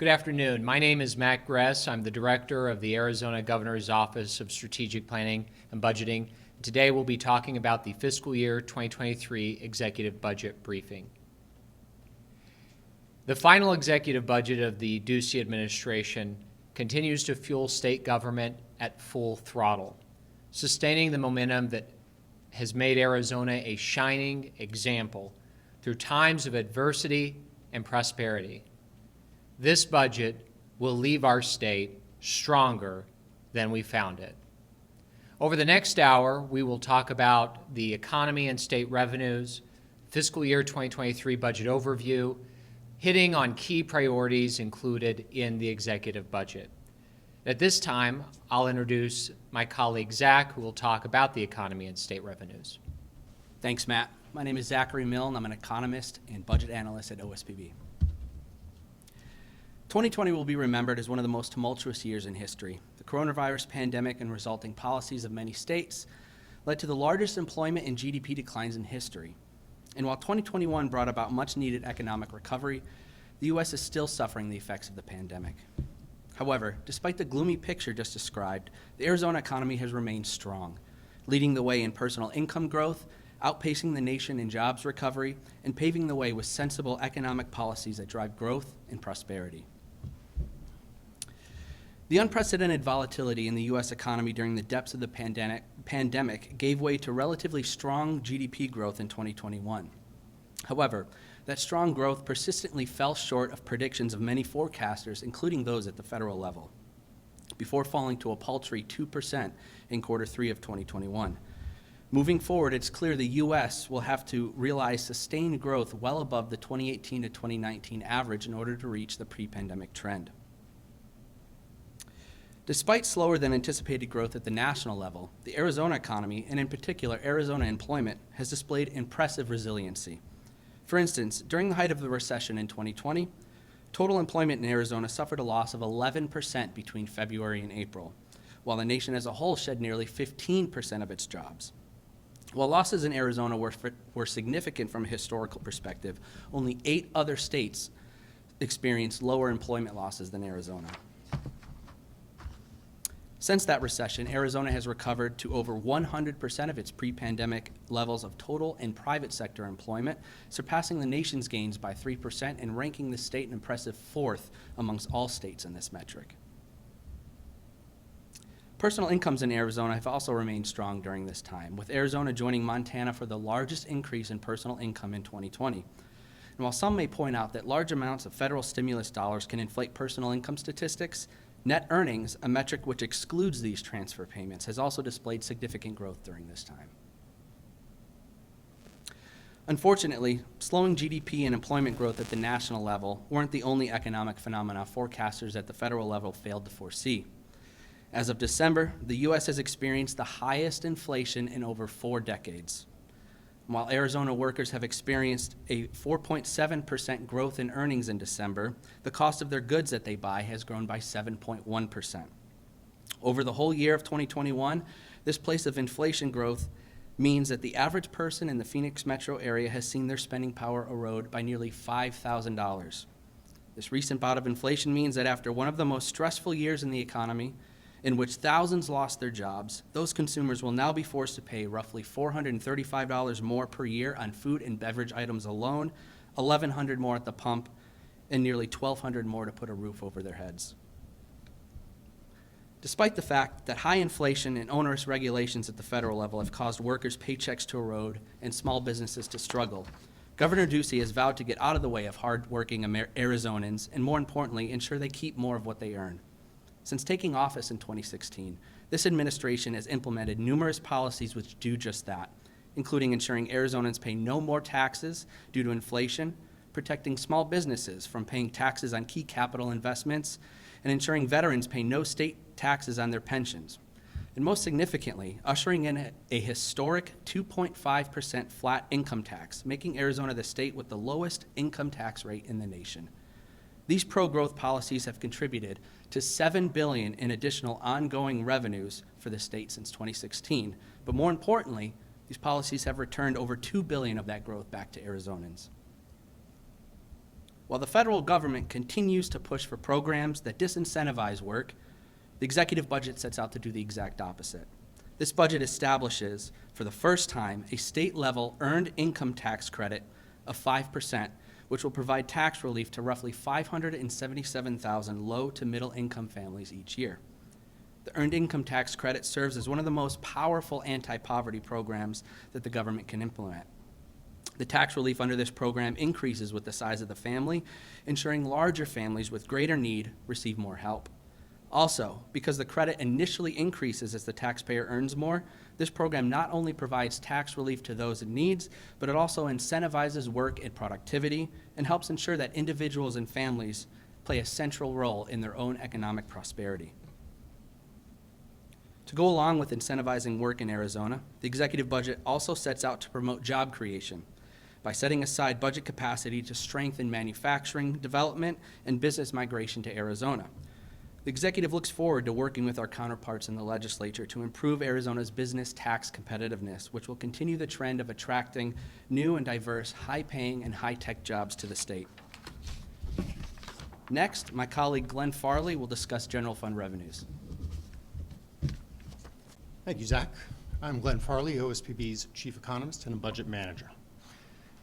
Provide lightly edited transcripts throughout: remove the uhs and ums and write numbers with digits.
Good afternoon. My name is Matt Gress. I'm the director of the Arizona Governor's Office of Strategic Planning and Budgeting. Today we'll be talking about the fiscal year 2023 executive budget briefing. The final executive budget of the Ducey administration continues to fuel state government at full throttle, sustaining the momentum that has made Arizona a shining example through times of adversity and prosperity. This budget will leave our state stronger than we found it. Over the next hour, we will talk about the economy and state revenues, fiscal year 2023 budget overview, hitting on key priorities included in the executive budget. At this time, I'll introduce my colleague Zach, who will talk about the economy and state revenues. Thanks, Matt. My name is Zachary Milne. I'm an economist and budget analyst at OSPB. 2020 will be remembered as one of the most tumultuous years in history. The coronavirus pandemic and resulting policies of many states led to the largest employment and GDP declines in history. And while 2021 brought about much-needed economic recovery, the U.S. is still suffering the effects of the pandemic. However, despite the gloomy picture just described, the Arizona economy has remained strong, leading the way in personal income growth, outpacing the nation in jobs recovery, and paving the way with sensible economic policies that drive growth and prosperity. The unprecedented volatility in the U.S. economy during the depths of the pandemic gave way to relatively strong GDP growth in 2021. However, that strong growth persistently fell short of predictions of many forecasters, including those at the federal level, before falling to a paltry 2% in quarter 3 of 2021. Moving forward, it's clear the U.S. will have to realize sustained growth well above the 2018 to 2019 average in order to reach the pre-pandemic trend. Despite slower than anticipated growth at the national level, the Arizona economy, and in particular Arizona employment, has displayed impressive resiliency. For instance, during the height of the recession in 2020, total employment in Arizona suffered a loss of 11% between February and April, while the nation as a whole shed nearly 15% of its jobs. While losses in Arizona were significant from a historical perspective, only 8 other states experienced lower employment losses than Arizona. Since that recession, Arizona has recovered to over 100% of its pre-pandemic levels of total and private sector employment, surpassing the nation's gains by 3% and ranking the state an impressive 4th amongst all states in this metric. Personal incomes in Arizona have also remained strong during this time, with Arizona joining Montana for the largest increase in personal income in 2020. And while some may point out that large amounts of federal stimulus dollars can inflate personal income statistics, net earnings, a metric which excludes these transfer payments, has also displayed significant growth during this time. Unfortunately, slowing GDP and employment growth at the national level weren't the only economic phenomena forecasters at the federal level failed to foresee. As of December, the U.S. has experienced the highest inflation in over 4 decades. While Arizona workers have experienced a 4.7% growth in earnings in December, the cost of their goods that they buy has grown by 7.1%. Over the whole year of 2021, this pace of inflation growth means that the average person in the Phoenix metro area has seen their spending power erode by nearly $5,000. This recent bout of inflation means that after one of the most stressful years in the economy, in which thousands lost their jobs, those consumers will now be forced to pay roughly $435 more per year on food and beverage items alone, $1,100 more at the pump, and nearly $1,200 more to put a roof over their heads. Despite the fact that high inflation and onerous regulations at the federal level have caused workers' paychecks to erode and small businesses to struggle, Governor Ducey has vowed to get out of the way of hard-working Arizonans and, more importantly, ensure they keep more of what they earn. Since taking office in 2016, this administration has implemented numerous policies which do just that, including ensuring Arizonans pay no more taxes due to inflation, protecting small businesses from paying taxes on key capital investments, and ensuring veterans pay no state taxes on their pensions. And most significantly, ushering in a historic 2.5% flat income tax, making Arizona the state with the lowest income tax rate in the nation. These pro-growth policies have contributed to $7 billion in additional ongoing revenues for the state since 2016. But more importantly, these policies have returned over $2 billion of that growth back to Arizonans. While the federal government continues to push for programs that disincentivize work, the executive budget sets out to do the exact opposite. This budget establishes, for the first time, a state-level earned income tax credit of 5%, which will provide tax relief to roughly 577,000 low to middle income families each year. The earned income tax credit serves as one of the most powerful anti-poverty programs that the government can implement. The tax relief under this program increases with the size of the family, ensuring larger families with greater need receive more help. Also, because the credit initially increases as the taxpayer earns more, this program not only provides tax relief to those in need, but it also incentivizes work and productivity and helps ensure that individuals and families play a central role in their own economic prosperity. To go along with incentivizing work in Arizona, the executive budget also sets out to promote job creation by setting aside budget capacity to strengthen manufacturing, development, and business migration to Arizona. The executive looks forward to working with our counterparts in the legislature to improve Arizona's business tax competitiveness, which will continue the trend of attracting new and diverse, high-paying and high-tech jobs to the state. Next, my colleague Glenn Farley will discuss general fund revenues. Thank you, Zach. I'm Glenn Farley, OSPB's Chief Economist and a Budget Manager.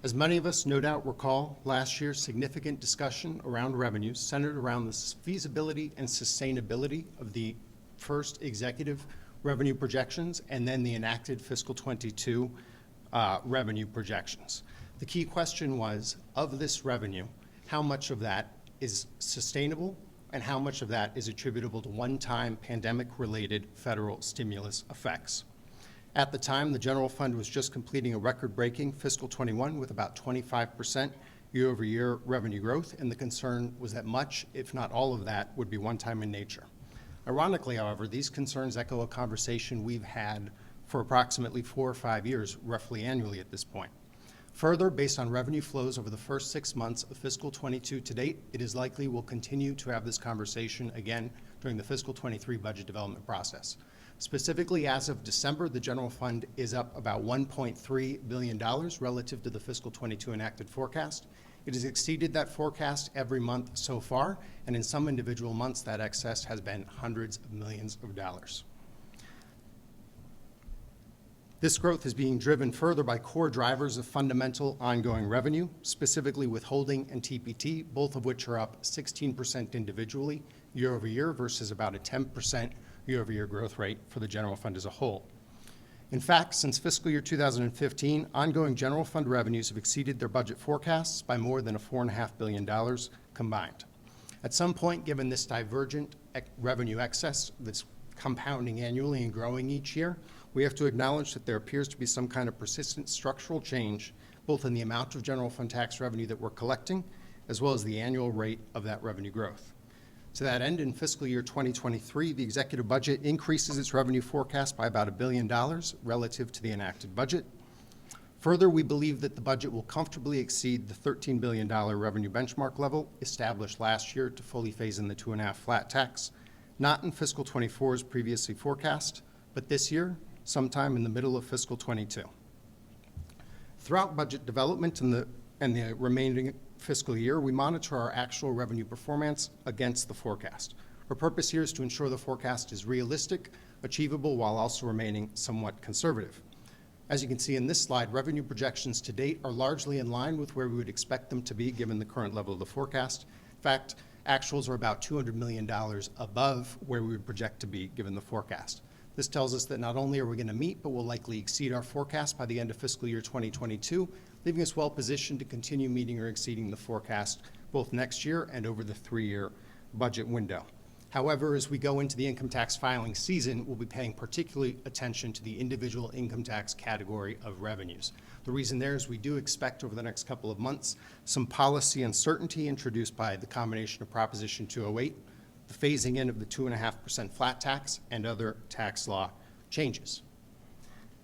As many of us no doubt recall, last year's significant discussion around revenues centered around the feasibility and sustainability of the first executive revenue projections and then the enacted fiscal 22 revenue projections. The key question was, of this revenue, how much of that is sustainable and how much of that is attributable to one-time pandemic-related federal stimulus effects. At the time, the general fund was just completing a record-breaking fiscal 21 with about 25% year-over-year revenue growth, and the concern was that much, if not all of that, would be one-time in nature. Ironically, however, these concerns echo a conversation we've had for approximately 4 or 5 years, roughly annually at this point. Further, based on revenue flows over the first 6 months of fiscal 22 to date, it is likely we'll continue to have this conversation again during the fiscal 23 budget development process. Specifically, as of December, the general fund is up about $1.3 billion relative to the fiscal 22 enacted forecast. It has exceeded that forecast every month so far, and in some individual months, that excess has been hundreds of millions of dollars. This growth is being driven further by core drivers of fundamental ongoing revenue, specifically withholding and TPT, both of which are up 16% individually year over year versus about a 10% year-over-year growth rate for the general fund as a whole. In fact, since fiscal year 2015, ongoing general fund revenues have exceeded their budget forecasts by more than $4.5 billion combined. At some point, given this divergent revenue excess that's compounding annually and growing each year, we have to acknowledge that there appears to be some kind of persistent structural change, both in the amount of general fund tax revenue that we're collecting, as well as the annual rate of that revenue growth. To that end, in fiscal year 2023, the executive budget increases its revenue forecast by about $1 billion relative to the enacted budget. Further, we believe that the budget will comfortably exceed the $13 billion revenue benchmark level established last year to fully phase in the 2.5 flat tax, not in fiscal 24's previously forecast, but this year, sometime in the middle of fiscal 22. Throughout budget development and the remaining fiscal year, we monitor our actual revenue performance against the forecast. Our purpose here is to ensure the forecast is realistic, achievable, while also remaining somewhat conservative. As you can see in this slide, revenue projections to date are largely in line with where we would expect them to be given the current level of the forecast. In fact, actuals are about $200 million above where we would project to be given the forecast. This tells us that not only are we going to meet, but we'll likely exceed our forecast by the end of fiscal year 2022, leaving us well positioned to continue meeting or exceeding the forecast both next year and over the 3-year budget window. However, as we go into the income tax filing season, we'll be paying particular attention to the individual income tax category of revenues. The reason there is we do expect over the next couple of months some policy uncertainty introduced by the combination of Proposition 208, the phasing in of the 2.5% flat tax, and other tax law changes.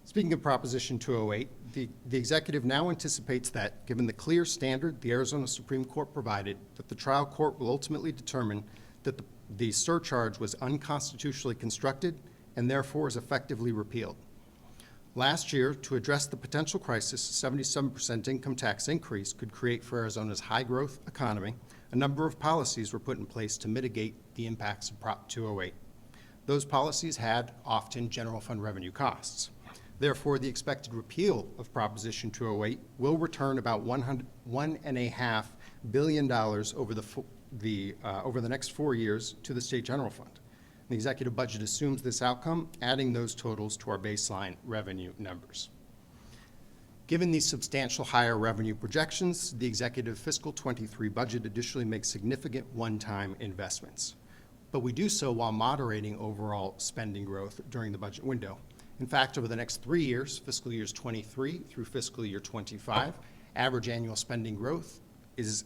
Speaking of Proposition 208, the executive now anticipates that, given the clear standard the Arizona Supreme Court provided, that the trial court will ultimately determine that the surcharge was unconstitutionally constructed and therefore is effectively repealed. Last year, to address the potential crisis, a 77% income tax increase could create for Arizona's high-growth economy. A number of policies were put in place to mitigate the impacts of Prop 208. Those policies had often general fund revenue costs. Therefore, the expected repeal of Proposition 208 will return about $1.5 billion over the next 4 years to the state general fund. The executive budget assumes this outcome, adding those totals to our baseline revenue numbers. Given these substantial higher revenue projections, the executive fiscal 23 budget additionally makes significant one-time investments. But we do so while moderating overall spending growth during the budget window. In fact, over the next 3 years, fiscal years 23 through fiscal year 25, average annual spending growth is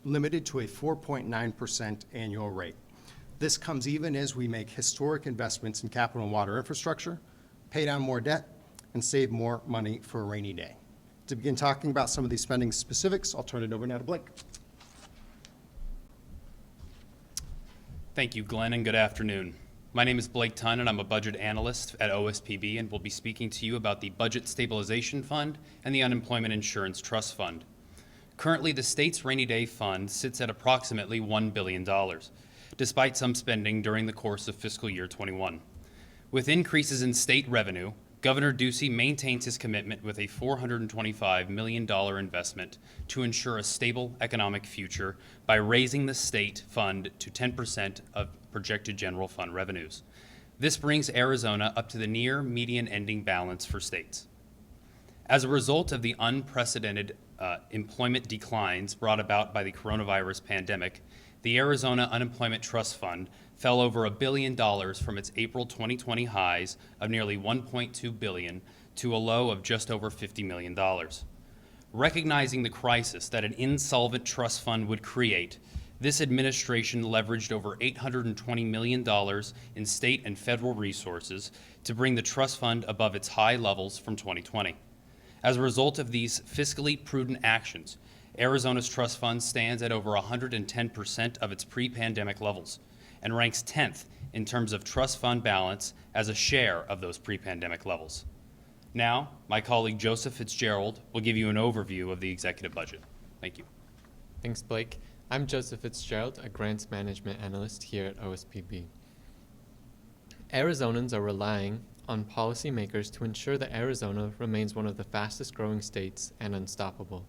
limited to a 4.9% annual rate. This comes even as we make historic investments in capital and water infrastructure, pay down more debt, and save more money for a rainy day. To begin talking about some of these spending specifics, I'll turn it over now to Blake. Thank you, Glenn, and good afternoon. My name is Blake Tunn, and I'm a budget analyst at OSPB, and will be speaking to you about the Budget Stabilization Fund and the Unemployment Insurance Trust Fund. Currently, the state's rainy day fund sits at approximately $1 billion, despite some spending during the course of fiscal year 21. With increases in state revenue, Governor Ducey maintains his commitment with a $425 million investment to ensure a stable economic future by raising the state fund to 10% of projected general fund revenues. This brings Arizona up to the near median ending balance for states. As a result of the unprecedented employment declines brought about by the coronavirus pandemic, the Arizona Unemployment Trust Fund fell over $1 billion from its April 2020 highs of nearly $1.2 billion to a low of just over $50 million. Recognizing the crisis that an insolvent trust fund would create, this administration leveraged over $820 million in state and federal resources to bring the trust fund above its high levels from 2020. As a result of these fiscally prudent actions, Arizona's trust fund stands at over 110% of its pre-pandemic levels and ranks 10th in terms of trust fund balance as a share of those pre-pandemic levels. Now, my colleague Joseph Fitzgerald will give you an overview of the executive budget. Thank you. Thanks, Blake. I'm Joseph Fitzgerald, a grants management analyst here at OSPB. Arizonans are relying on policymakers to ensure that Arizona remains one of the fastest growing states and unstoppable.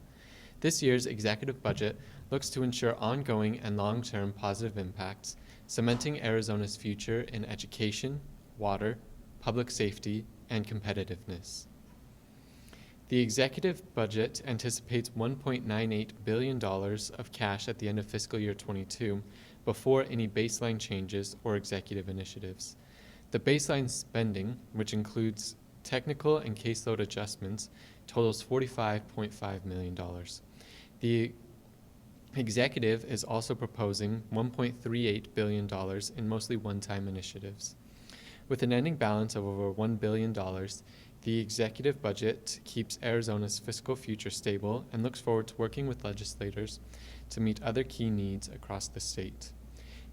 This year's executive budget looks to ensure ongoing and long-term positive impacts, cementing Arizona's future in education, water, public safety, and competitiveness. The executive budget anticipates $1.98 billion of cash at the end of fiscal year 22 before any baseline changes or executive initiatives. The baseline spending, which includes technical and caseload adjustments, totals $45.5 million. The executive is also proposing $1.38 billion in mostly one-time initiatives. With an ending balance of over $1 billion, the executive budget keeps Arizona's fiscal future stable and looks forward to working with legislators to meet other key needs across the state.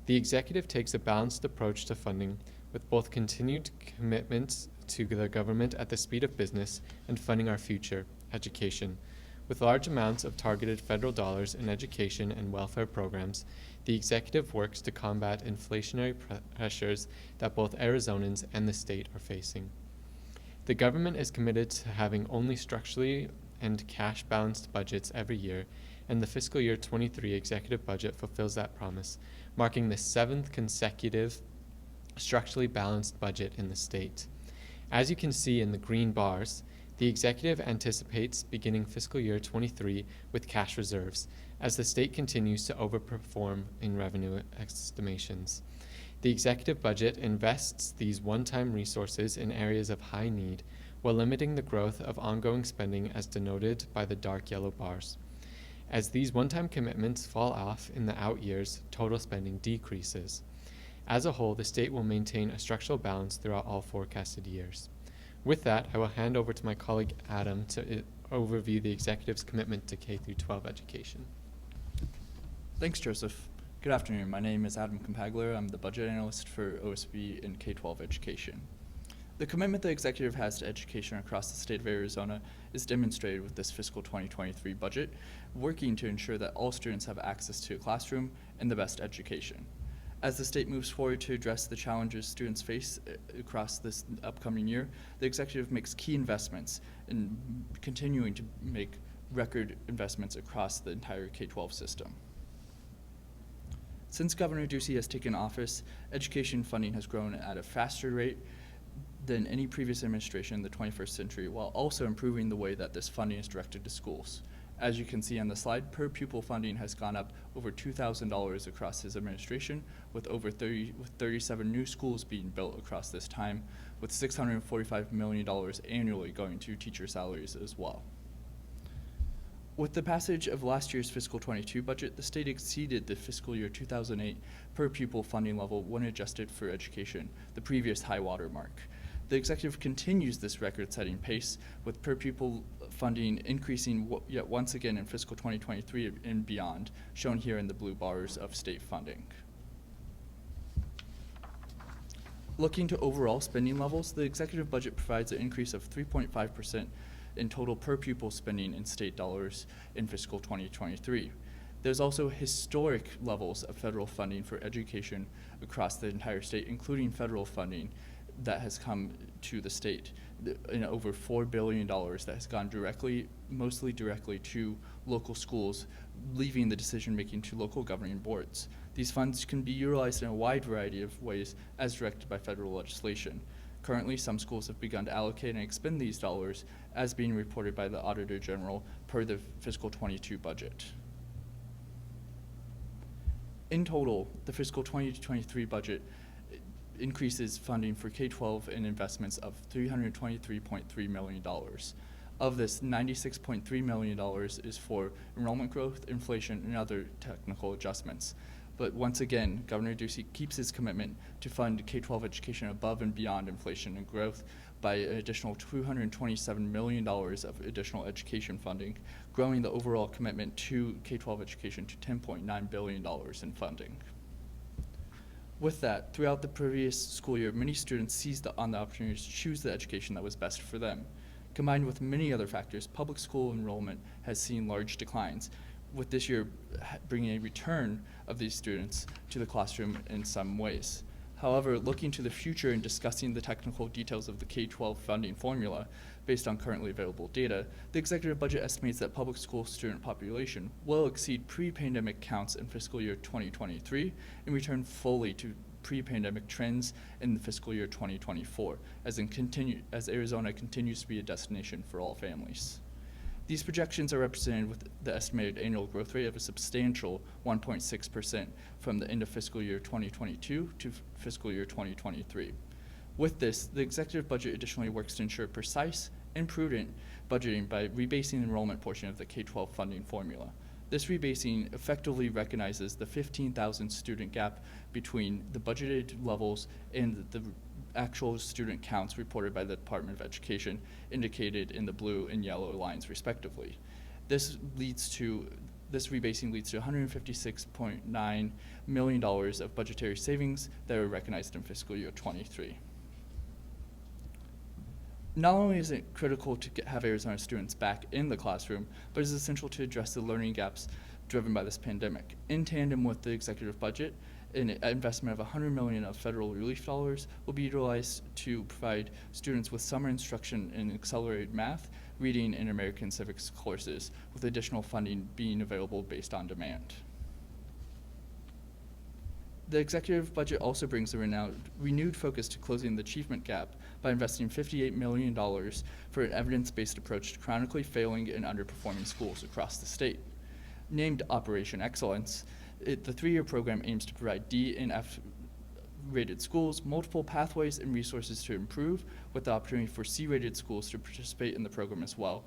The executive takes a balanced approach to funding, with both continued commitments to the government at the speed of business and funding our future, education. With large amounts of targeted federal dollars in education and welfare programs, the executive works to combat inflationary pressures that both Arizonans and the state are facing. The government is committed to having only structurally and cash-balanced budgets every year, and the fiscal year 23 executive budget fulfills that promise, marking the 7th consecutive structurally balanced budget in the state. As you can see in the green bars, the executive anticipates beginning fiscal year 23 with cash reserves, as the state continues to overperform in revenue estimations. The executive budget invests these one-time resources in areas of high need, while limiting the growth of ongoing spending as denoted by the dark yellow bars. As these one-time commitments fall off in the out years, total spending decreases. As a whole, the state will maintain a structural balance throughout all forecasted years. With that, I will hand over to my colleague Adam to overview the executive's commitment to K-12 education. Thanks, Joseph. Good afternoon. My name is Adam Compagler. I'm the budget analyst for OSB in K-12 education. The commitment the executive has to education across the state of Arizona is demonstrated with this fiscal 2023 budget, working to ensure that all students have access to a classroom and the best education. As the state moves forward to address the challenges students face across this upcoming year, the executive makes key investments in continuing to make record investments across the entire K-12 system. Since Governor Ducey has taken office, education funding has grown at a faster rate than any previous administration in the 21st century, while also improving the way that this funding is directed to schools. As you can see on the slide, per pupil funding has gone up over $2,000 across his administration, with 37 new schools being built across this time, with $645 million annually going to teacher salaries as well. With the passage of last year's fiscal 22 budget, the state exceeded the fiscal year 2008 per pupil funding level when adjusted for education, the previous high water mark. The executive continues this record-setting pace, with per pupil funding increasing yet once again in fiscal 2023 and beyond, shown here in the blue bars of state funding. Looking to overall spending levels, the executive budget provides an increase of 3.5% in total per pupil spending in state dollars in fiscal 2023. There's also historic levels of federal funding for education across the entire state, including federal funding that has come to the state in over $4 billion that has gone directly, mostly directly to local schools, leaving the decision-making to local governing boards. These funds can be utilized in a wide variety of ways as directed by federal legislation. Currently, some schools have begun to allocate and expend these dollars as being reported by the Auditor General per the fiscal 22 budget. In total, the fiscal 2023 budget increases funding for K-12 and investments of $323.3 million. Of this, $96.3 million is for enrollment growth, inflation, and other technical adjustments. But once again, Governor Ducey keeps his commitment to fund K-12 education above and beyond inflation and growth by an additional $227 million of additional education funding, growing the overall commitment to K-12 education to $10.9 billion in funding. With that, throughout the previous school year, many students seized on the opportunity to choose the education that was best for them. Combined with many other factors, public school enrollment has seen large declines, with this year bringing a return of these students to the classroom in some ways. However, looking to the future and discussing the technical details of the K-12 funding formula based on currently available data, the executive budget estimates that public school student population will exceed pre-pandemic counts in fiscal year 2023 and return fully to pre-pandemic trends in the fiscal year 2024, as Arizona continues to be a destination for all families. These projections are represented with the estimated annual growth rate of a substantial 1.6% from the end of fiscal year 2022 to fiscal year 2023. With this, the executive budget additionally works to ensure precise and prudent budgeting by rebasing the enrollment portion of the K-12 funding formula. This rebasing effectively recognizes the 15,000 student gap between the budgeted levels and the actual student counts reported by the Department of Education, indicated in the blue and yellow lines respectively. This rebasing leads to $156.9 million of budgetary savings that are recognized in fiscal year 23. Not only is it critical to have Arizona students back in the classroom, but it is essential to address the learning gaps driven by this pandemic. In tandem with the executive budget, an investment of $100 million of federal relief dollars will be utilized to provide students with summer instruction in accelerated math, reading, and American civics courses, with additional funding being available based on demand. The executive budget also brings a renewed focus to closing the achievement gap by investing $58 million for an evidence-based approach to chronically failing and underperforming schools across the state. Named Operation Excellence, the 3-year program aims to provide D and F rated schools multiple pathways and resources to improve, with the opportunity for C-rated schools to participate in the program as well,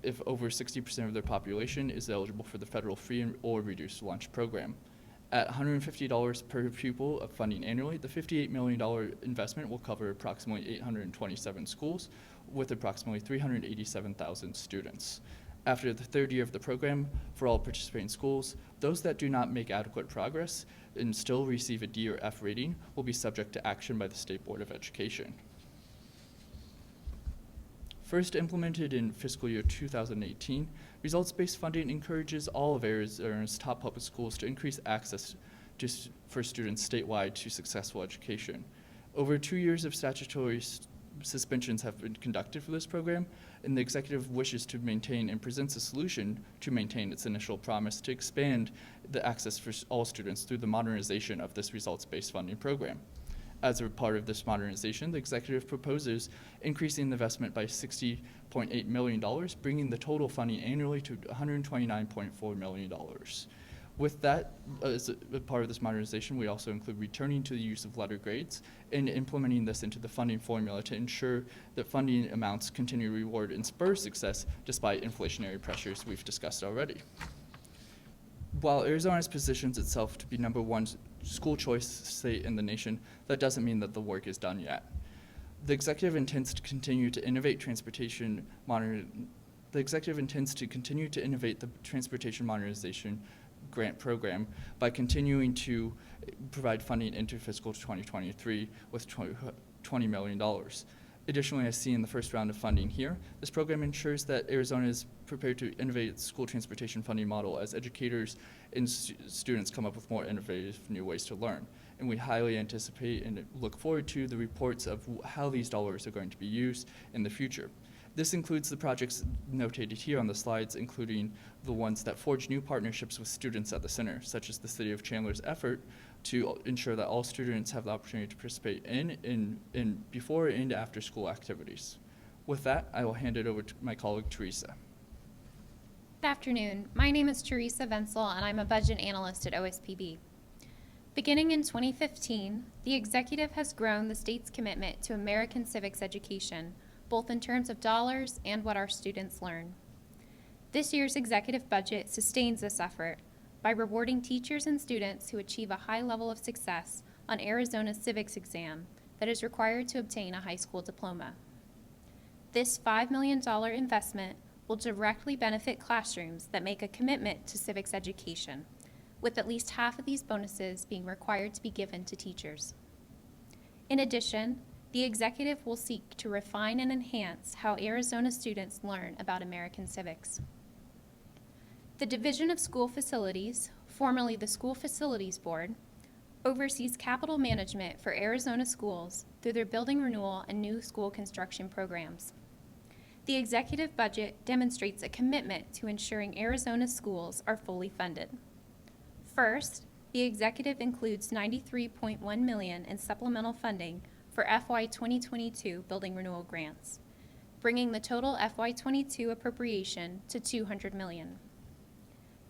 if over 60% of their population is eligible for the federal free or reduced lunch program. At $150 per pupil of funding annually, the $58 million investment will cover approximately 827 schools with approximately 387,000 students. After the 3rd year of the program, for all participating schools, those that do not make adequate progress and still receive a D or F rating will be subject to action by the State Board of Education. First implemented in fiscal year 2018, results-based funding encourages all of Arizona's top public schools to increase access for students statewide to successful education. Over 2 years of statutory suspensions have been conducted for this program, and the executive wishes to maintain and presents a solution to maintain its initial promise to expand the access for all students through the modernization of this results-based funding program. As a part of this modernization, the executive proposes increasing the investment by $60.8 million, bringing the total funding annually to $129.4 million. With that, as a part of this modernization, we also include returning to the use of letter grades and implementing this into the funding formula to ensure that funding amounts continue to reward and spur success despite inflationary pressures we've discussed already. While Arizona positions itself to be #1 school choice state in the nation, that doesn't mean that the work is done yet. The executive intends to continue to innovate the transportation modernization grant program by continuing to provide funding into fiscal 2023 with $20 million. Additionally, as seen in the first round of funding here, this program ensures that Arizona is prepared to innovate its school transportation funding model as educators and students come up with more innovative new ways to learn. And we highly anticipate and look forward to the reports of how these dollars are going to be used in the future. This includes the projects notated here on the slides, including the ones that forge new partnerships with students at the center, such as the City of Chandler's effort to ensure that all students have the opportunity to participate in before and after school activities. With that, I will hand it over to my colleague, Teresa. Good afternoon. My name is Teresa Venzel, and I'm a budget analyst at OSPB. Beginning in 2015, the executive has grown the state's commitment to American civics education, both in terms of dollars and what our students learn. This year's executive budget sustains this effort by rewarding teachers and students who achieve a high level of success on Arizona's civics exam that is required to obtain a high school diploma. This $5 million investment will directly benefit classrooms that make a commitment to civics education, with at least half of these bonuses being required to be given to teachers. In addition, the executive will seek to refine and enhance how Arizona students learn about American civics. The Division of School Facilities, formerly the School Facilities Board, oversees capital management for Arizona schools through their building renewal and new school construction programs. The executive budget demonstrates a commitment to ensuring Arizona schools are fully funded. First, the executive includes $93.1 million in supplemental funding for FY2022 building renewal grants, bringing the total FY22 appropriation to $200 million.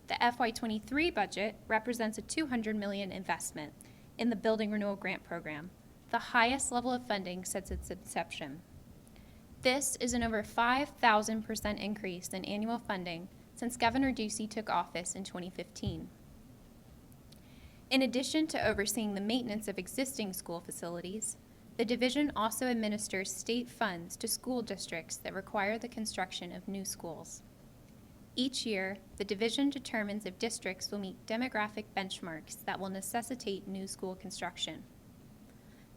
The FY23 budget represents a $200 million investment in the building renewal grant program, the highest level of funding since its inception. This is an over 5,000% increase in annual funding since Governor Ducey took office in 2015. In addition to overseeing the maintenance of existing school facilities, the division also administers state funds to school districts that require the construction of new schools. Each year, the division determines if districts will meet demographic benchmarks that will necessitate new school construction.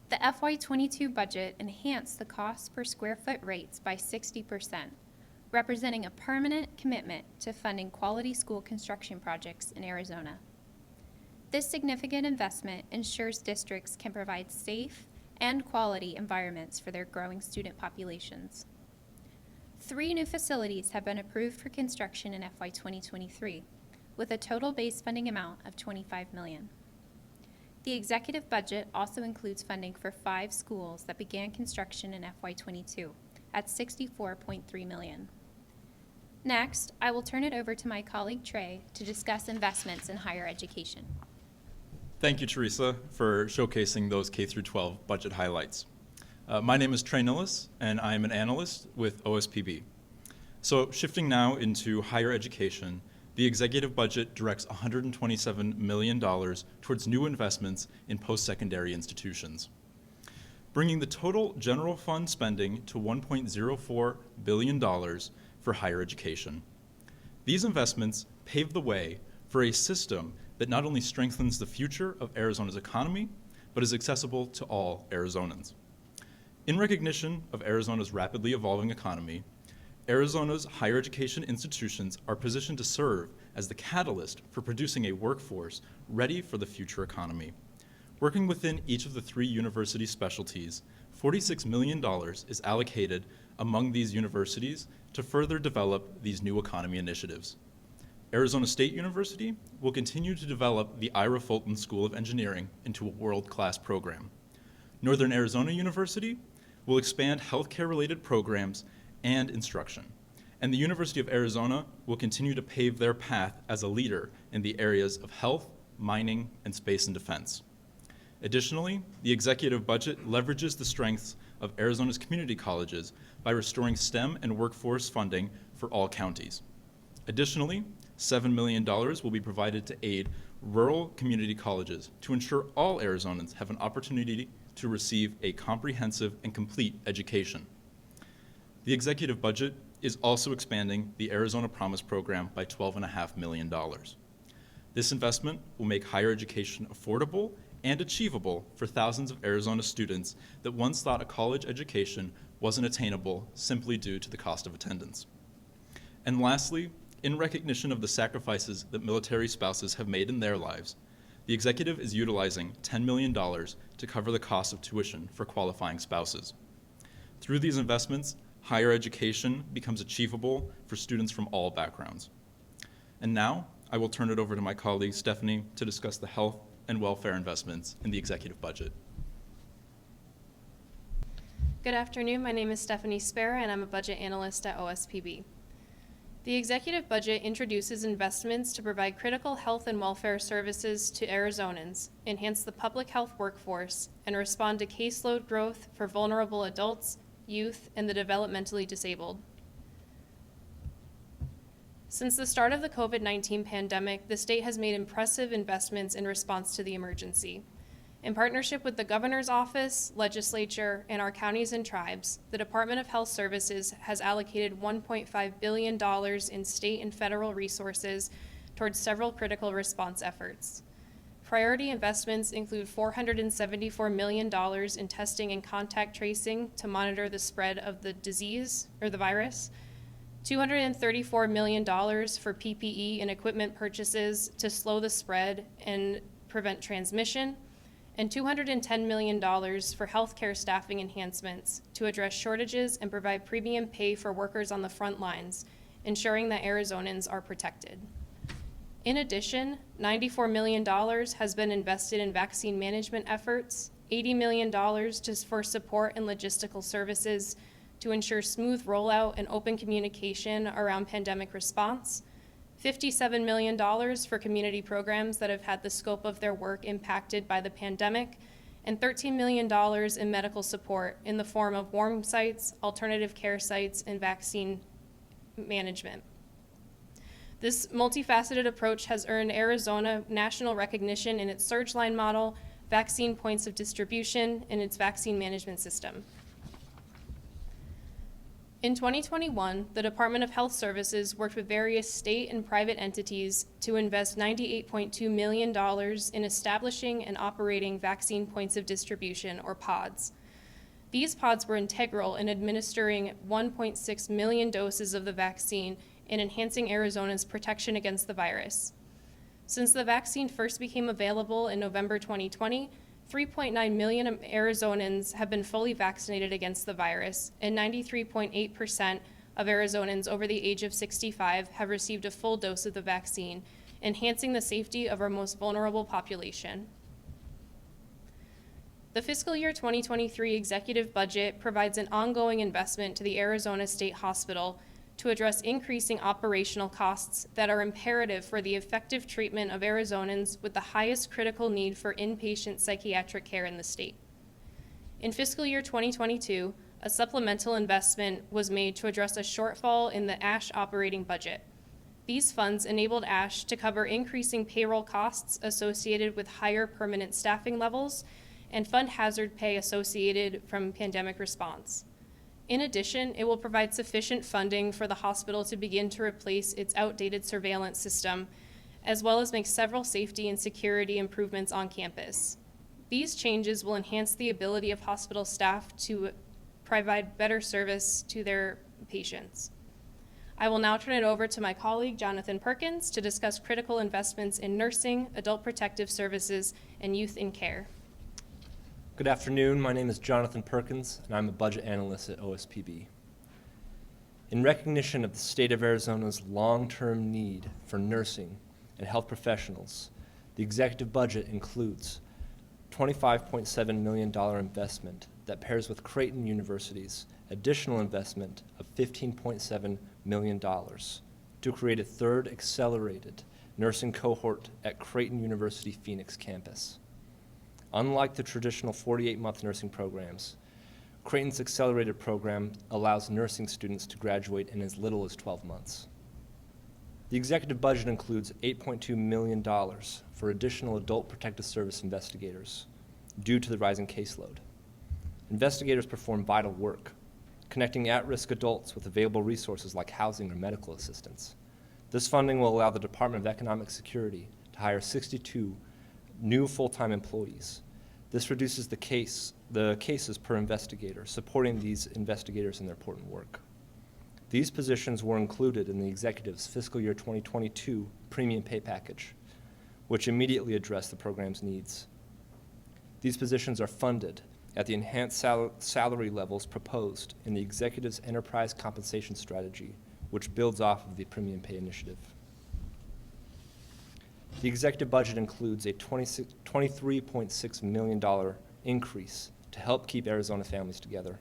The FY22 budget enhanced the cost per square foot rates by 60%, representing a permanent commitment to funding quality school construction projects in Arizona. This significant investment ensures districts can provide safe and quality environments for their growing student populations. 3 new facilities have been approved for construction in FY2023, with a total base funding amount of $25 million. The executive budget also includes funding for 5 schools that began construction in FY22 at $64.3 million. Next, I will turn it over to my colleague Trey to discuss investments in higher education. Thank you, Teresa, for showcasing those K-12 budget highlights. My name is Trey Nillis, and I am an analyst with OSPB. So shifting now into higher education, the executive budget directs $127 million towards new investments in post-secondary institutions, bringing the total general fund spending to $1.04 billion for higher education. These investments pave the way for a system that not only strengthens the future of Arizona's economy, but is accessible to all Arizonans. In recognition of Arizona's rapidly evolving economy, Arizona's higher education institutions are positioned to serve as the catalyst for producing a workforce ready for the future economy. Working within each of the 3 university specialties, $46 million is allocated among these universities to further develop these new economy initiatives. Arizona State University will continue to develop the Ira Fulton School of Engineering into a world-class program. Northern Arizona University will expand healthcare-related programs and instruction. And the University of Arizona will continue to pave their path as a leader in the areas of health, mining, and space and defense. Additionally, the executive budget leverages the strengths of Arizona's community colleges by restoring STEM and workforce funding for all counties. Additionally, $7 million will be provided to aid rural community colleges to ensure all Arizonans have an opportunity to receive a comprehensive and complete education. The executive budget is also expanding the Arizona Promise program by $12.5 million. This investment will make higher education affordable and achievable for thousands of Arizona students that once thought a college education wasn't attainable simply due to the cost of attendance. And lastly, in recognition of the sacrifices that military spouses have made in their lives, the executive is utilizing $10 million to cover the cost of tuition for qualifying spouses. Through these investments, higher education becomes achievable for students from all backgrounds. And now, I will turn it over to my colleague Stephanie to discuss the health and welfare investments in the executive budget. Good afternoon, my name is Stephanie Spera and I'm a budget analyst at OSPB. The executive budget introduces investments to provide critical health and welfare services to Arizonans, enhance the public health workforce, and respond to caseload growth for vulnerable adults, youth, and the developmentally disabled. Since the start of the COVID-19 pandemic, the state has made impressive investments in response to the emergency. In partnership with the Governor's Office, Legislature, and our counties and tribes, the Department of Health Services has allocated $1.5 billion in state and federal resources towards several critical response efforts. Priority investments include $474 million in testing and contact tracing to monitor the spread of the disease or the virus, $234 million for PPE and equipment purchases to slow the spread and prevent transmission, and $210 million for healthcare staffing enhancements to address shortages and provide premium pay for workers on the front lines, ensuring that Arizonans are protected. In addition, $94 million has been invested in vaccine management efforts, $80 million for support and logistical services to ensure smooth rollout and open communication around pandemic response, $57 million for community programs that have had the scope of their work impacted by the pandemic, and $13 million in medical support in the form of warm sites, alternative care sites, and vaccine management. This multifaceted approach has earned Arizona national recognition in its surge line model, vaccine points of distribution, and its vaccine management system. In 2021, the Department of Health Services worked with various state and private entities to invest $98.2 million in establishing and operating vaccine points of distribution, or pods. These pods were integral in administering 1.6 million doses of the vaccine and enhancing Arizona's protection against the virus. Since the vaccine first became available in November 2020, 3.9 million Arizonans have been fully vaccinated against the virus, and 93.8% of Arizonans over the age of 65 have received a full dose of the vaccine, enhancing the safety of our most vulnerable population. The fiscal year 2023 executive budget provides an ongoing investment to the Arizona State Hospital to address increasing operational costs that are imperative for the effective treatment of Arizonans with the highest critical need for inpatient psychiatric care in the state. In fiscal year 2022, a supplemental investment was made to address a shortfall in the ASH operating budget. These funds enabled ASH to cover increasing payroll costs associated with higher permanent staffing levels and fund hazard pay associated from pandemic response. In addition, it will provide sufficient funding for the hospital to begin to replace its outdated surveillance system, as well as make several safety and security improvements on campus. These changes will enhance the ability of hospital staff to provide better service to their patients. I will now turn it over to my colleague, Jonathan Perkins, to discuss critical investments in nursing, adult protective services, and youth in care. Good afternoon. My name is Jonathan Perkins, and I'm a budget analyst at OSPB. In recognition of the state of Arizona's long-term need for nursing and health professionals, the executive budget includes $25.7 million investment that pairs with Creighton University's additional investment of $15.7 million to create a third accelerated nursing cohort at Creighton University Phoenix campus. Unlike the traditional 48-month nursing programs, Creighton's accelerated program allows nursing students to graduate in as little as 12 months. The executive budget includes $8.2 million for additional adult protective service investigators due to the rising caseload. Investigators perform vital work, connecting at-risk adults with available resources like housing or medical assistance. This funding will allow the Department of Economic Security to hire 62 new full-time employees. This reduces the cases per investigator, supporting these investigators in their important work. These positions were included in the executive's fiscal year 2022 premium pay package, which immediately addressed the program's needs. These positions are funded at the enhanced salary levels proposed in the executive's enterprise compensation strategy, which builds off of the premium pay initiative. The executive budget includes a $23.6 million increase to help keep Arizona families together.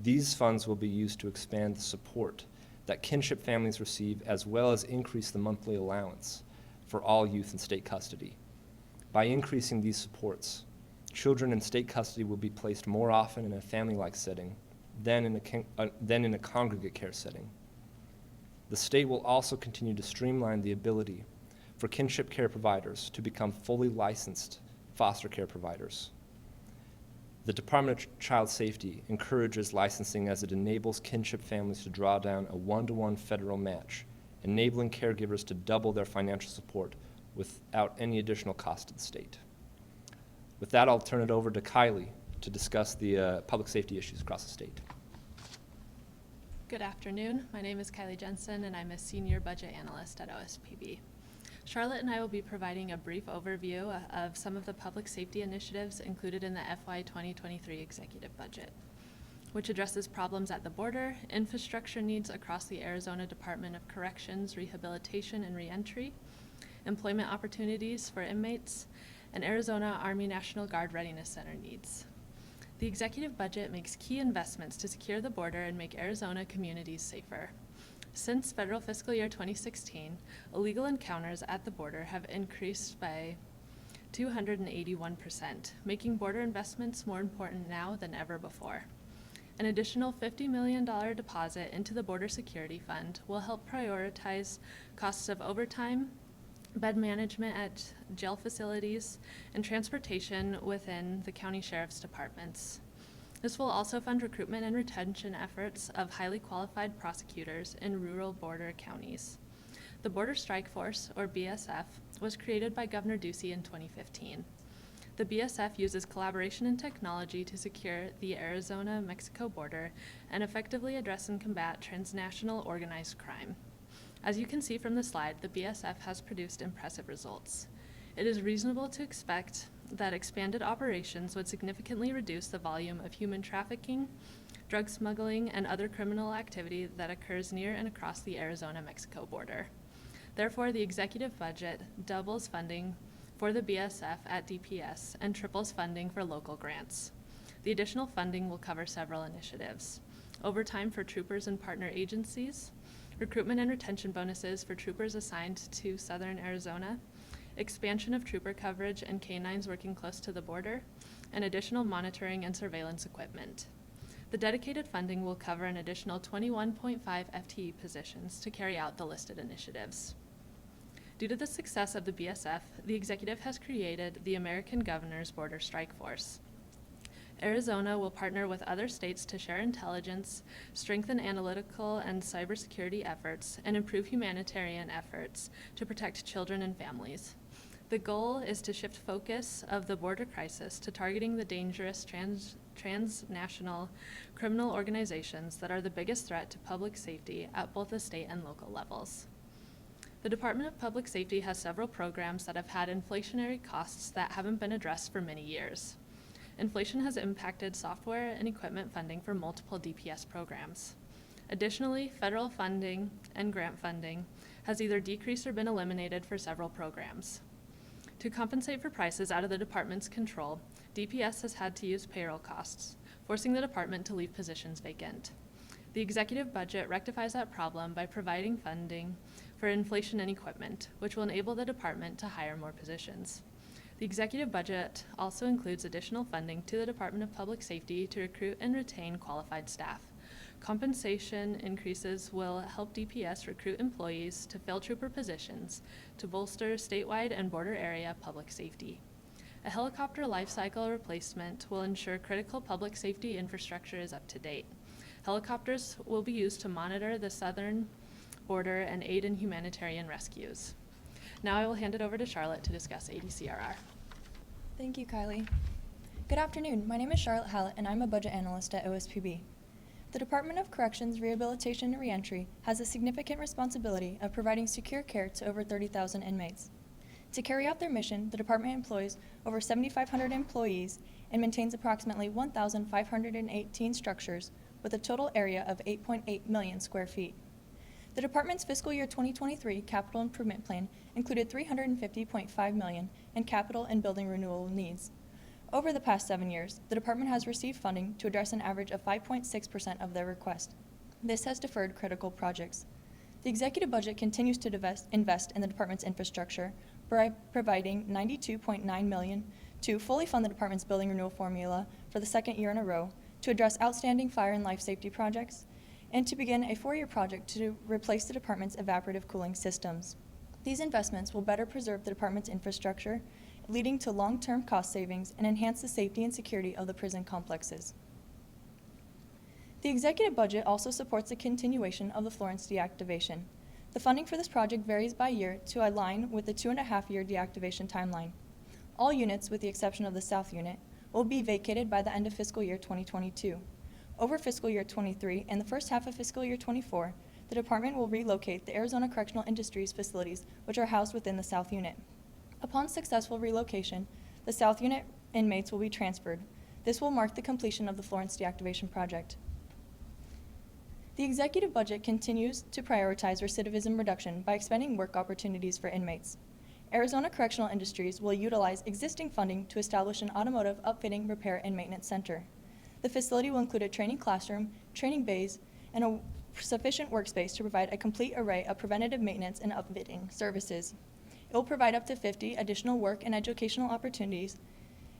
These funds will be used to expand the support that kinship families receive, as well as increase the monthly allowance for all youth in state custody. By increasing these supports, children in state custody will be placed more often in a family-like setting than in a congregate care setting. The state will also continue to streamline the ability for kinship care providers to become fully licensed foster care providers. The Department of Child Safety encourages licensing as it enables kinship families to draw down a one-to-one federal match, enabling caregivers to double their financial support without any additional cost to the state. With that, I'll turn it over to Kylie to discuss the public safety issues across the state. Good afternoon. My name is Kylie Jensen, and I'm a senior budget analyst at OSPB. Charlotte and I will be providing a brief overview of some of the public safety initiatives included in the FY2023 executive budget, which addresses problems at the border, infrastructure needs across the Arizona Department of Corrections, Rehabilitation, and Reentry, employment opportunities for inmates, and Arizona Army National Guard Readiness Center needs. The executive budget makes key investments to secure the border and make Arizona communities safer. Since federal fiscal year 2016, illegal encounters at the border have increased by 281%, making border investments more important now than ever before. An additional $50 million deposit into the Border Security Fund will help prioritize costs of overtime, bed management at jail facilities, and transportation within the county sheriff's departments. This will also fund recruitment and retention efforts of highly qualified prosecutors in rural border counties. The Border Strike Force, or BSF, was created by Governor Ducey in 2015. The BSF uses collaboration and technology to secure the Arizona-Mexico border and effectively address and combat transnational organized crime. As you can see from the slide, the BSF has produced impressive results. It is reasonable to expect that expanded operations would significantly reduce the volume of human trafficking, drug smuggling, and other criminal activity that occurs near and across the Arizona-Mexico border. Therefore, the executive budget doubles funding for the BSF at DPS and triples funding for local grants. The additional funding will cover several initiatives: overtime for troopers and partner agencies, recruitment and retention bonuses for troopers assigned to Southern Arizona, expansion of trooper coverage and canines working close to the border, and additional monitoring and surveillance equipment. The dedicated funding will cover an additional 21.5 FTE positions to carry out the listed initiatives. Due to the success of the BSF, the executive has created the American Governor's Border Strike Force. Arizona will partner with other states to share intelligence, strengthen analytical and cybersecurity efforts, and improve humanitarian efforts to protect children and families. The goal is to shift focus of the border crisis to targeting the dangerous transnational criminal organizations that are the biggest threat to public safety at both the state and local levels. The Department of Public Safety has several programs that have had inflationary costs that haven't been addressed for many years. Inflation has impacted software and equipment funding for multiple DPS programs. Additionally, federal funding and grant funding has either decreased or been eliminated for several programs. To compensate for prices out of the department's control, DPS has had to use payroll costs, forcing the department to leave positions vacant. The executive budget rectifies that problem by providing funding for inflation and equipment, which will enable the department to hire more positions. The executive budget also includes additional funding to the Department of Public Safety to recruit and retain qualified staff. Compensation increases will help DPS recruit employees to fill trooper positions to bolster statewide and border area public safety. A helicopter life cycle replacement will ensure critical public safety infrastructure is up to date. Helicopters will be used to monitor the southern border and aid in humanitarian rescues. Now I will hand it over to Charlotte to discuss ADCRR. Thank you, Kylie. Good afternoon. My name is Charlotte Hallett, and I'm a budget analyst at OSPB. The Department of Corrections, Rehabilitation, and Reentry has a significant responsibility of providing secure care to over 30,000 inmates. To carry out their mission, the department employs over 7,500 employees and maintains approximately 1,518 structures with a total area of 8.8 million square feet. The department's fiscal year 2023 capital improvement plan included $350.5 million in capital and building renewal needs. Over the past 7 years, the department has received funding to address an average of 5.6% of their request. This has deferred critical projects. The executive budget continues to invest in the department's infrastructure by providing $92.9 million to fully fund the department's building renewal formula for the second year in a row, to address outstanding fire and life safety projects, and to begin a 4-year project to replace the department's evaporative cooling systems. These investments will better preserve the department's infrastructure, leading to long-term cost savings and enhance the safety and security of the prison complexes. The executive budget also supports the continuation of the Florence deactivation. The funding for this project varies by year to align with the 2.5-year deactivation timeline. All units, with the exception of the South Unit, will be vacated by the end of fiscal year 2022. Over fiscal year 23 and the first half of fiscal year 24, the department will relocate the Arizona Correctional Industries facilities, which are housed within the South Unit. Upon successful relocation, the South Unit inmates will be transferred. This will mark the completion of the Florence deactivation project. The executive budget continues to prioritize recidivism reduction by expanding work opportunities for inmates. Arizona Correctional Industries will utilize existing funding to establish an automotive upfitting, repair, and maintenance center. The facility will include a training classroom, training bays, and a sufficient workspace to provide a complete array of preventative maintenance and upfitting services. It will provide up to 50 additional work and educational opportunities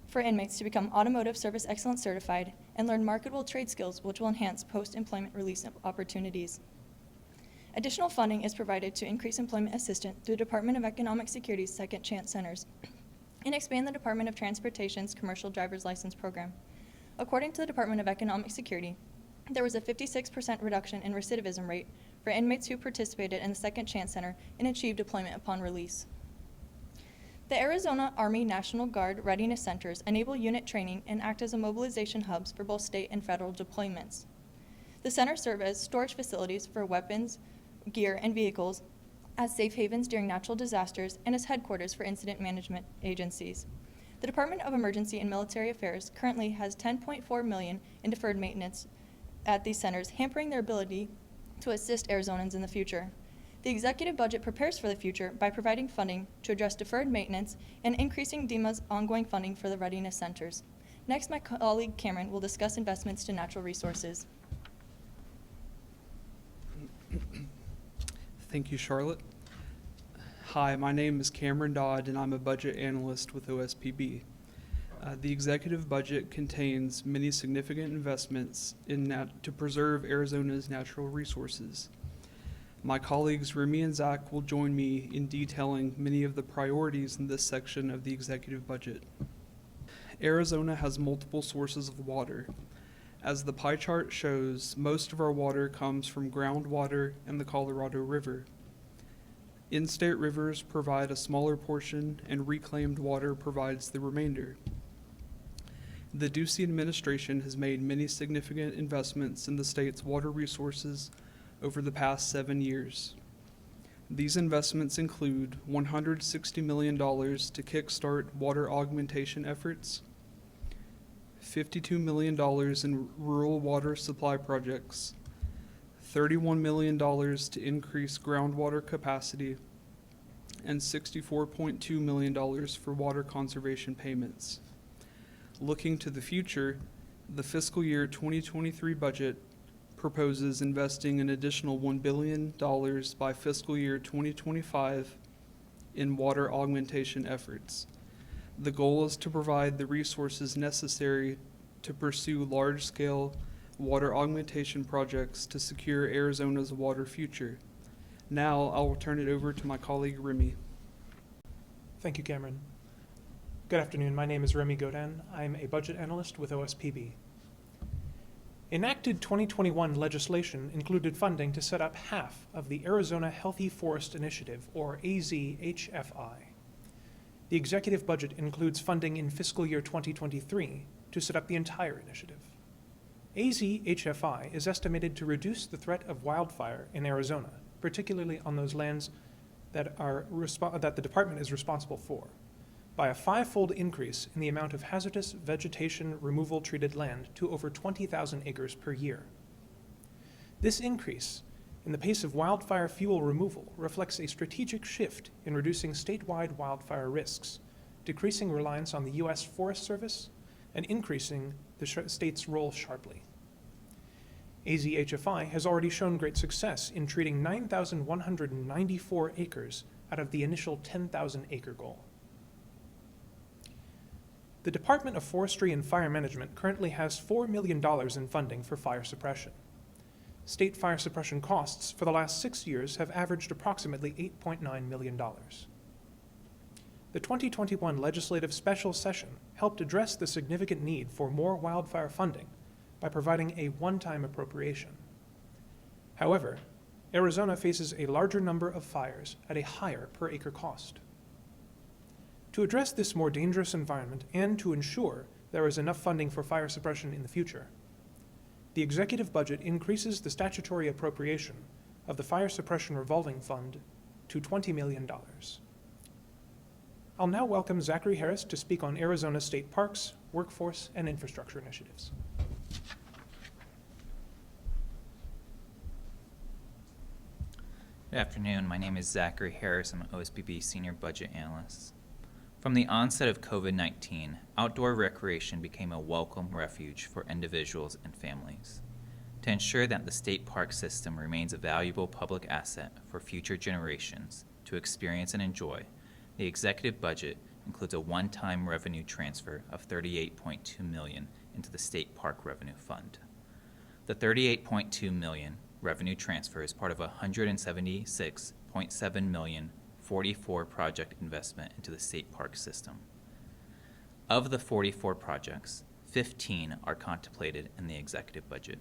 for inmates to become Automotive Service Excellence certified and learn marketable trade skills, which will enhance post-employment release opportunities. Additional funding is provided to increase employment assistance through the Department of Economic Security's Second Chance Centers and expand the Department of Transportation's Commercial Driver's License Program. According to the Department of Economic Security, there was a 56% reduction in recidivism rate for inmates who participated in the Second Chance Center and achieved deployment upon release. The Arizona Army National Guard Readiness Centers enable unit training and act as a mobilization hubs for both state and federal deployments. The centers serve as storage facilities for weapons, gear, and vehicles, as safe havens during natural disasters, and as headquarters for incident management agencies. The Department of Emergency and Military Affairs currently has $10.4 million in deferred maintenance at these centers, hampering their ability to assist Arizonans in the future. The executive budget prepares for the future by providing funding to address deferred maintenance and increasing DEMA's ongoing funding for the readiness centers. Next, my colleague Cameron will discuss investments to natural resources. Thank you, Charlotte. Hi, my name is Cameron Dodd, and I'm a budget analyst with OSPB. The executive budget contains many significant investments to preserve Arizona's natural resources. My colleagues Remy and Zach will join me in detailing many of the priorities in this section of the executive budget. Arizona has multiple sources of water. As the pie chart shows, most of our water comes from groundwater and the Colorado River. In-state rivers provide a smaller portion, and reclaimed water provides the remainder. The Ducey administration has made many significant investments in the state's water resources over the past 7 years. These investments include $160 million to kickstart water augmentation efforts, $52 million in rural water supply projects, $31 million to increase groundwater capacity, and $64.2 million for water conservation payments. Looking to the future, the fiscal year 2023 budget proposes investing an additional $1 billion by fiscal year 2025 in water augmentation efforts. The goal is to provide the resources necessary to pursue large-scale water augmentation projects to secure Arizona's water future. Now, I will turn it over to my colleague Remy. Thank you, Cameron. Good afternoon. My name is Remy Godin. I'm a budget analyst with OSPB. Enacted 2021 legislation included funding to set up half of the Arizona Healthy Forest Initiative, or AZHFI. The executive budget includes funding in fiscal year 2023 to set up the entire initiative. AZHFI is estimated to reduce the threat of wildfire in Arizona, particularly on those lands that the department is responsible for, by a 5-fold increase in the amount of hazardous vegetation removal treated land to over 20,000 acres per year. This increase in the pace of wildfire fuel removal reflects a strategic shift in reducing statewide wildfire risks, decreasing reliance on the U.S. Forest Service, and increasing the state's role sharply. AZHFI has already shown great success in treating 9,194 acres out of the initial 10,000-acre goal. The Department of Forestry and Fire Management currently has $4 million in funding for fire suppression. State fire suppression costs for the last 6 years have averaged approximately $8.9 million. The 2021 legislative special session helped address the significant need for more wildfire funding by providing a one-time appropriation. However, Arizona faces a larger number of fires at a higher per-acre cost. To address this more dangerous environment and to ensure there is enough funding for fire suppression in the future, the executive budget increases the statutory appropriation of the Fire Suppression Revolving Fund to $20 million. I'll now welcome Zachary Harris to speak on Arizona state parks, workforce, and infrastructure initiatives. Good afternoon. My name is Zachary Harris. I'm an OSPB Senior Budget Analyst. From the onset of COVID-19, outdoor recreation became a welcome refuge for individuals and families. To ensure that the state park system remains a valuable public asset for future generations to experience and enjoy, the executive budget includes a one-time revenue transfer of $38.2 million into the State Park Revenue Fund. The $38.2 million revenue transfer is part of a $176.7 million 44 project investment into the state park system. Of the 44 projects, 15 are contemplated in the executive budget.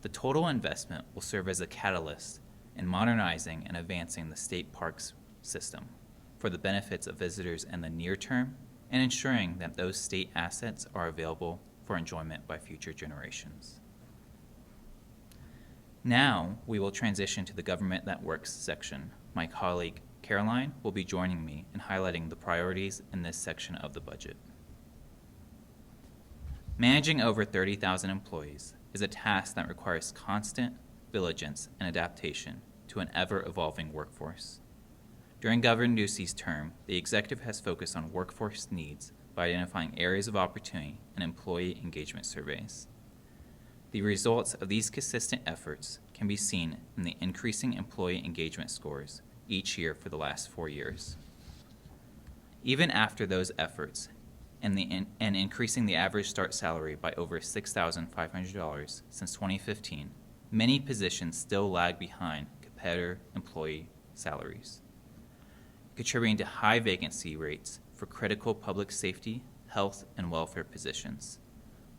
The total investment will serve as a catalyst in modernizing and advancing the state parks system for the benefits of visitors in the near term and ensuring that those state assets are available for enjoyment by future generations. Now we will transition to the Government That Works section. My colleague Caroline will be joining me in highlighting the priorities in this section of the budget. Managing over 30,000 employees is a task that requires constant diligence and adaptation to an ever-evolving workforce. During Governor Ducey's term, the executive has focused on workforce needs by identifying areas of opportunity and employee engagement surveys. The results of these consistent efforts can be seen in the increasing employee engagement scores each year for the last 4 years. Even after those efforts and increasing the average start salary by over $6,500 since 2015, many positions still lag behind competitor employee salaries, contributing to high vacancy rates for critical public safety, health, and welfare positions.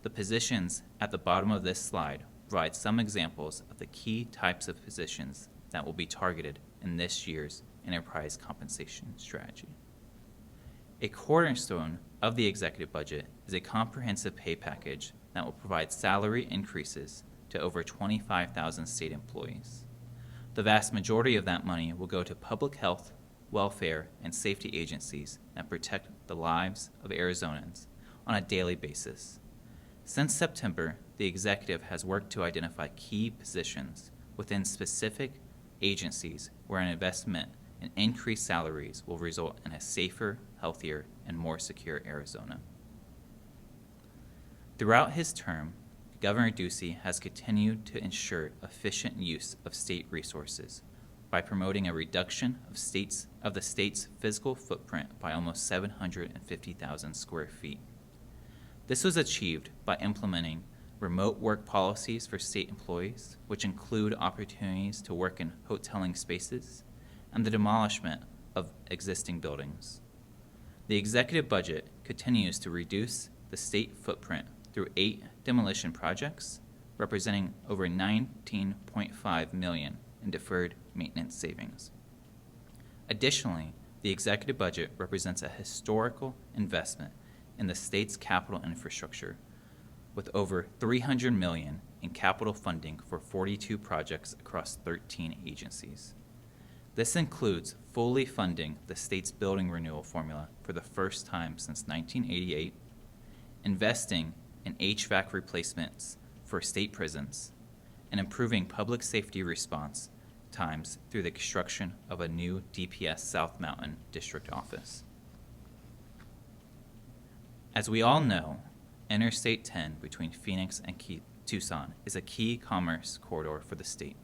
The positions at the bottom of this slide provide some examples of the key types of positions that will be targeted in this year's enterprise compensation strategy. A cornerstone of the executive budget is a comprehensive pay package that will provide salary increases to over 25,000 state employees. The vast majority of that money will go to public health, welfare, and safety agencies that protect the lives of Arizonans on a daily basis. Since September, the executive has worked to identify key positions within specific agencies where an investment in increased salaries will result in a safer, healthier, and more secure Arizona. Throughout his term, Governor Ducey has continued to ensure efficient use of state resources by promoting a reduction of the state's physical footprint by almost 750,000 square feet. This was achieved by implementing remote work policies for state employees, which include opportunities to work in hoteling spaces, and the demolishment of existing buildings. The executive budget continues to reduce the state footprint through 8 demolition projects, representing over $19.5 million in deferred maintenance savings. Additionally, the executive budget represents a historical investment in the state's capital infrastructure, with over $300 million in capital funding for 42 projects across 13 agencies. This includes fully funding the state's building renewal formula for the first time since 1988, investing in HVAC replacements for state prisons, and improving public safety response times through the construction of a new DPS South Mountain District office. As we all know, Interstate 10 between Phoenix and Tucson is a key commerce corridor for the state.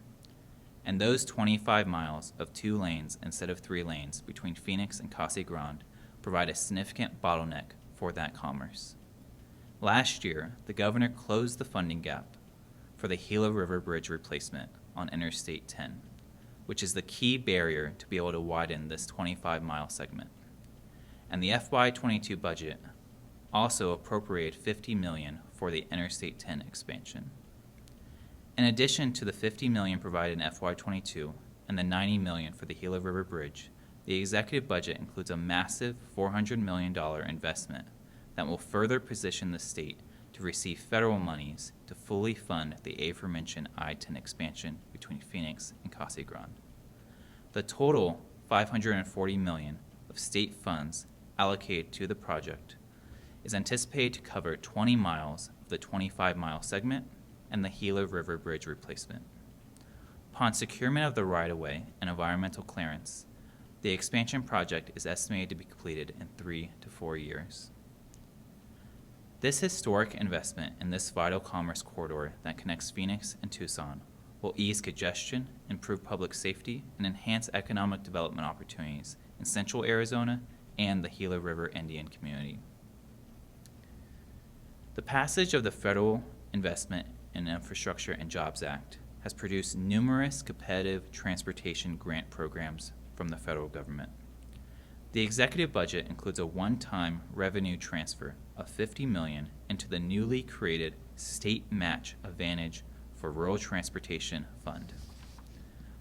And those 25 miles of 2 lanes instead of 3 lanes between Phoenix and Casa Grande provide a significant bottleneck for that commerce. Last year, the governor closed the funding gap for the Gila River Bridge replacement on Interstate 10, which is the key barrier to be able to widen this 25-mile segment. And the FY22 budget also appropriated $50 million for the Interstate 10 expansion. In addition to the $50 million provided in FY22 and the $90 million for the Gila River Bridge, the executive budget includes a massive $400 million investment that will further position the state to receive federal monies to fully fund the aforementioned I-10 expansion between Phoenix and Casa Grande. The total $540 million of state funds allocated to the project is anticipated to cover 20 miles of the 25-mile segment and the Gila River Bridge replacement. Upon securement of the right-of-way and environmental clearance, the expansion project is estimated to be completed in 3 to 4 years. This historic investment in this vital commerce corridor that connects Phoenix and Tucson will ease congestion, improve public safety, and enhance economic development opportunities in central Arizona and the Gila River Indian community. The passage of the Federal Investment in Infrastructure and Jobs Act has produced numerous competitive transportation grant programs from the federal government. The executive budget includes a one-time revenue transfer of $50 million into the newly created State Match Advantage for Rural Transportation Fund.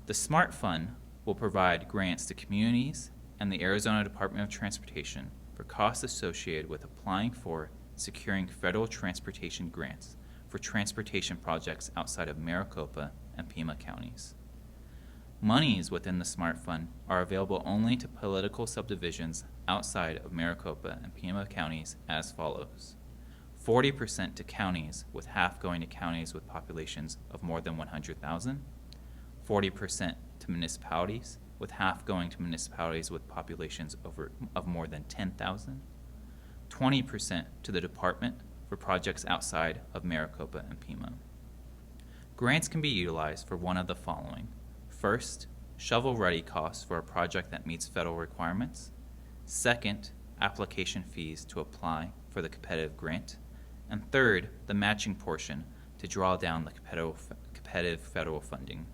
The SMART Fund will provide grants to communities and the Arizona Department of Transportation for costs associated with applying for, securing federal transportation grants for transportation projects outside of Maricopa and Pima counties. Monies within the SMART Fund are available only to political subdivisions outside of Maricopa and Pima counties as follows: 40% to counties, with half going to counties with populations of more than 100,000, 40% to municipalities, with half going to municipalities with populations of more than 10,000, 20% to the department for projects outside of Maricopa and Pima. Grants can be utilized for one of the following. First, shovel-ready costs for a project that meets federal requirements. Second, application fees to apply for the competitive grant. And third, the matching portion to draw down the competitive federal funding.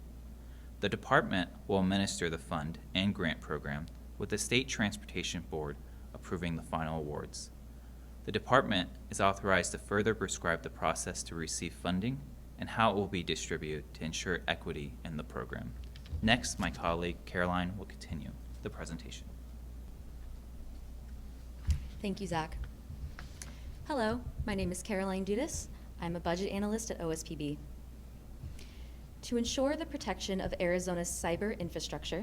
The department will administer the fund and grant program, with the State Transportation Board approving the final awards. The department is authorized to further prescribe the process to receive funding and how it will be distributed to ensure equity in the program. Next, my colleague Caroline will continue the presentation. Thank you, Zach. Hello, my name is Caroline Dudas. I'm a budget analyst at OSPB. To ensure the protection of Arizona's cyber infrastructure,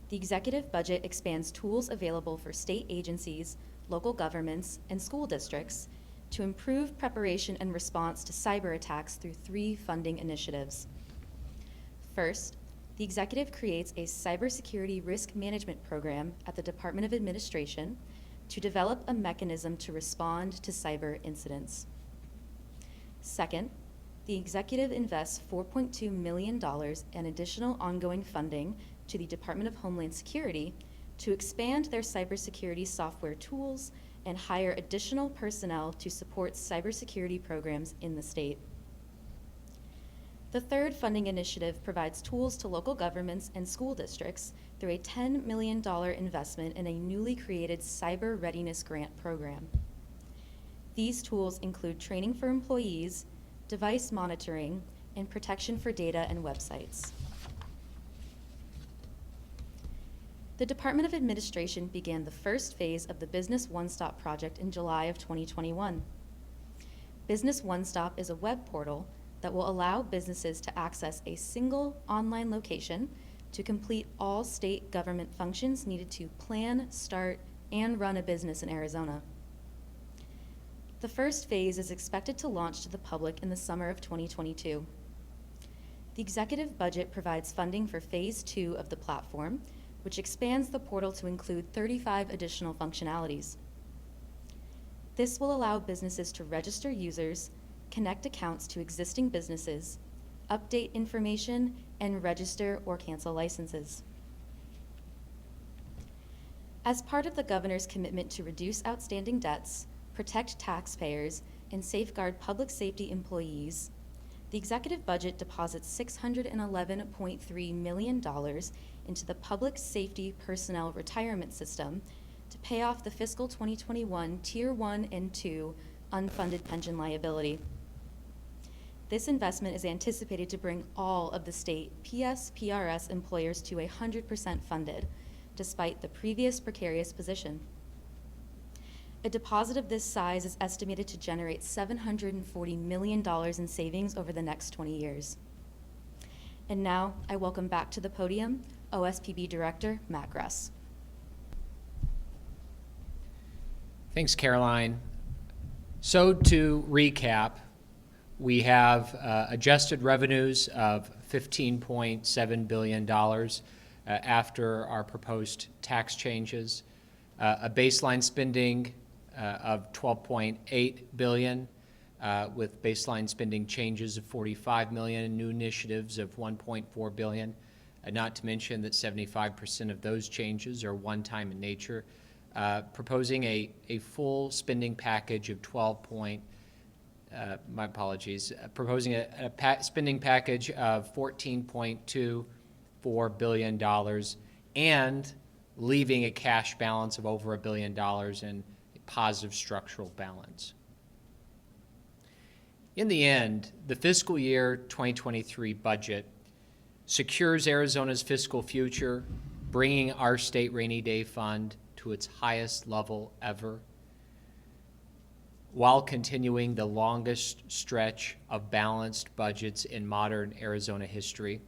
the executive budget expands tools available for state agencies, local governments, and school districts to improve preparation and response to cyber attacks through 3 funding initiatives. First, the executive creates a cybersecurity risk management program at the Department of Administration to develop a mechanism to respond to cyber incidents. Second, the executive invests $4.2 million in additional ongoing funding to the Department of Homeland Security to expand their cybersecurity software tools and hire additional personnel to support cybersecurity programs in the state. The third funding initiative provides tools to local governments and school districts through a $10 million investment in a newly created Cyber Readiness Grant program. These tools include training for employees, device monitoring, and protection for data and websites. The Department of Administration began the first phase of the Business One Stop project in July of 2021. Business One Stop is a web portal that will allow businesses to access a single online location to complete all state government functions needed to plan, start, and run a business in Arizona. The first phase is expected to launch to the public in the summer of 2022. The executive budget provides funding for Phase 2 of the platform, which expands the portal to include 35 additional functionalities. This will allow businesses to register users, connect accounts to existing businesses, update information, and register or cancel licenses. As part of the governor's commitment to reduce outstanding debts, protect taxpayers, and safeguard public safety employees, the executive budget deposits $611.3 million into the Public Safety Personnel Retirement System to pay off the fiscal 2021 Tier 1 and 2 unfunded pension liability. This investment is anticipated to bring all of the state PRS employers to 100% funded, despite the previous precarious position. A deposit of this size is estimated to generate $740 million in savings over the next 20 years. And now, I welcome back to the podium OSPB Director Matt Gress. Thanks, Caroline. So to recap, we have adjusted revenues of $15.7 billion after our proposed tax changes, a baseline spending of $12.8 billion, with baseline spending changes of $45 million and new initiatives of $1.4 billion, not to mention that 75% of those changes are one-time in nature, proposing a full spending package of proposing a spending package of $14.24 billion and leaving a cash balance of over $1 billion and a positive structural balance. In the end, the fiscal year 2023 budget secures Arizona's fiscal future, bringing our state rainy day fund to its highest level ever, while continuing the longest stretch of balanced budgets in modern Arizona history.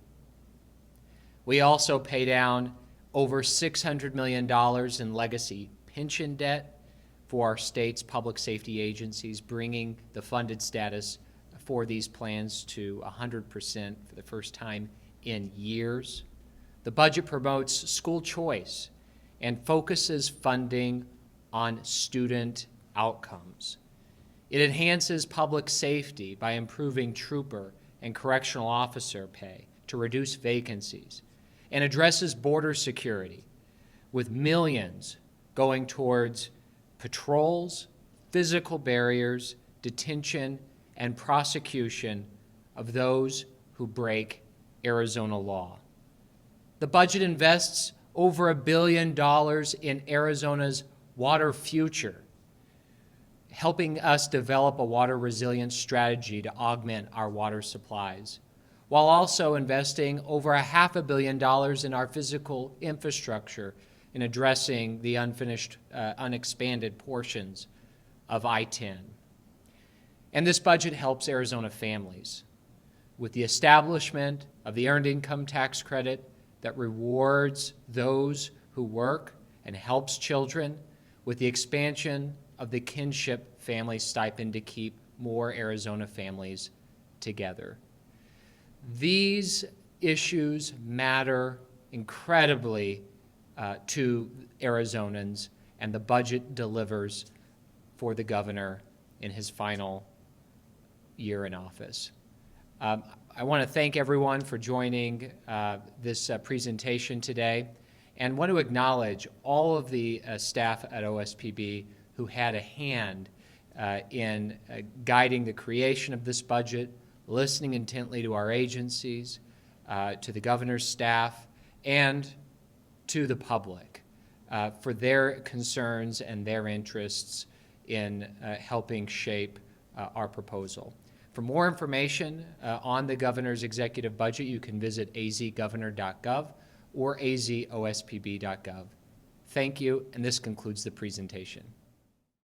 We also pay down over $600 million in legacy pension debt for our state's public safety agencies, bringing the funded status for these plans to 100% for the first time in years. The budget promotes school choice and focuses funding on student outcomes. It enhances public safety by improving trooper and correctional officer pay to reduce vacancies, and addresses border security, with millions going towards patrols, physical barriers, detention, and prosecution of those who break Arizona law. The budget invests over $1 billion in Arizona's water future, helping us develop a water resilience strategy to augment our water supplies, while also investing over $500 million in our physical infrastructure in addressing the unexpanded portions of I-10. And this budget helps Arizona families with the establishment of the Earned Income Tax Credit that rewards those who work and helps children, with the expansion of the Kinship Family Stipend to keep more Arizona families together. These issues matter incredibly to Arizonans, and the budget delivers for the governor in his final year in office. I want to thank everyone for joining this presentation today, and want to acknowledge all of the staff at OSPB who had a hand in guiding the creation of this budget, listening intently to our agencies, to the governor's staff, and to the public for their concerns and their interests in helping shape our proposal. For more information on the governor's executive budget, you can visit azgovernor.gov or azospb.gov. Thank you, and this concludes the presentation.